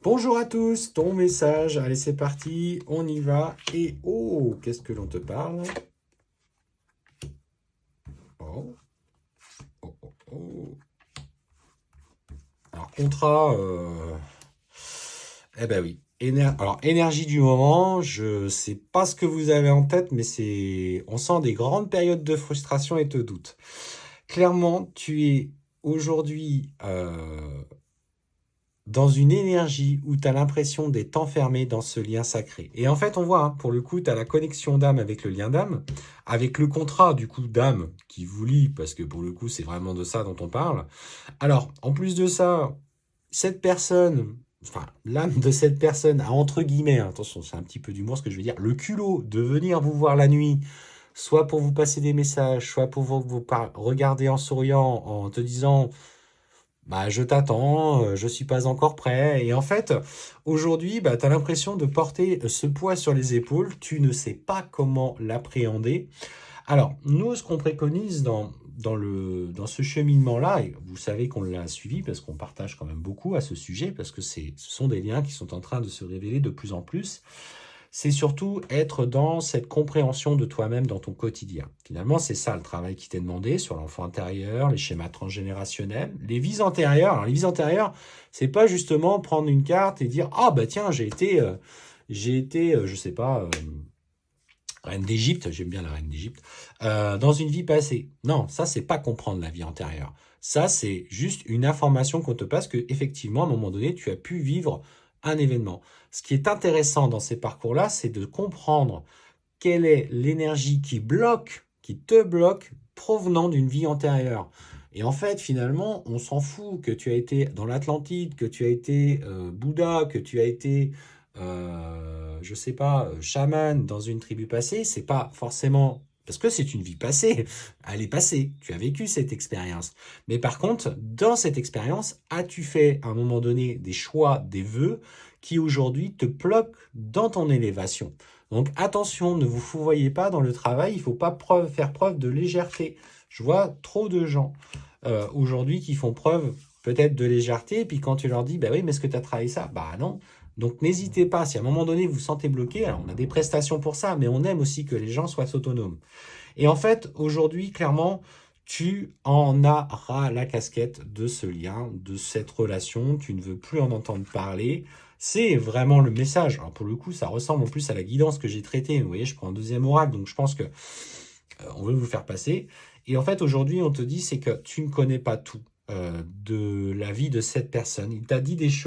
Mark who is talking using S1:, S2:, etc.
S1: Bonjour à tous, ton message, allez c'est parti, on y va, et oh, qu'est-ce que l'on te parle? Oh, oh, oh, oh. Alors contrat, eh ben oui, alors énergie du moment, je sais pas ce que vous avez en tête, mais on sent des grandes périodes de frustration et de doute. Clairement, tu es aujourd'hui dans une énergie où tu as l'impression d'être enfermé dans ce lien sacré. Et en fait, on voit, hein, pour le coup, tu as la connexion d'âme avec le lien d'âme, avec le contrat du coup d'âme qui vous lie, parce que pour le coup, c'est vraiment de ça dont on parle. Alors, en plus de ça, cette personne, enfin, l'âme de cette personne a entre guillemets, hein, attention, c'est un petit peu d'humour ce que je veux dire, le culot de venir vous voir la nuit, soit pour vous passer des messages, soit pour regarder en souriant, en te disant bah, je t'attends, je suis pas encore prêt. Et en fait, aujourd'hui, bah, tu as l'impression de porter ce poids sur les épaules. Tu ne sais pas comment l'appréhender. Alors, nous, ce qu'on préconise dans ce cheminement-là, et vous savez qu'on l'a suivi parce qu'on partage quand même beaucoup à ce sujet, parce que ce sont des liens qui sont en train de se révéler de plus en plus, c'est surtout être dans cette compréhension de toi-même dans ton quotidien. Finalement, c'est ça le travail qui t'est demandé sur l'enfant intérieur, les schémas transgénérationnels, les vies antérieures. Alors, les vies antérieures, c'est pas justement prendre une carte et dire ah bah tiens j'ai été, je sais pas, reine d'Égypte, j'aime bien la reine d'Égypte, dans une vie passée. Non, ça c'est pas comprendre la vie antérieure. Ça c'est juste une information qu'on te passe que effectivement à un moment donné tu as pu vivre un événement. Ce qui est intéressant dans ces parcours-là, c'est de comprendre quelle est l'énergie qui te bloque, provenant d'une vie antérieure. Et en fait, finalement, on s'en fout que tu as été dans l'Atlantide, que tu as été Bouddha, que tu as été, je sais pas, chaman dans une tribu passée. C'est pas forcément parce que c'est une vie passée. Elle est passée. Tu as vécu cette expérience. Mais par contre, dans cette expérience, as-tu fait à un moment donné des choix, des vœux qui aujourd'hui te bloquent dans ton élévation? Donc attention, ne vous fourvoyez pas dans le travail, il ne faut pas faire preuve de légèreté. Je vois trop de gens aujourd'hui qui font preuve peut-être de légèreté, et puis quand tu leur dis, bah oui, mais est-ce que tu as travaillé ça? Bah non. Donc n'hésitez pas, si à un moment donné vous vous sentez bloqué, alors on a des prestations pour ça, mais on aime aussi que les gens soient autonomes. Et en fait, aujourd'hui, clairement, tu en as ras la casquette de ce lien, de cette relation, tu ne veux plus en entendre parler. C'est vraiment le message. Alors pour le coup, ça ressemble en plus à la guidance que j'ai traitée. Vous voyez, je prends un deuxième oral, donc je pense que on veut vous faire passer. Et en fait, aujourd'hui, on te dit, c'est que tu ne connais pas tout de la vie de cette personne. Il t'a dit des choses.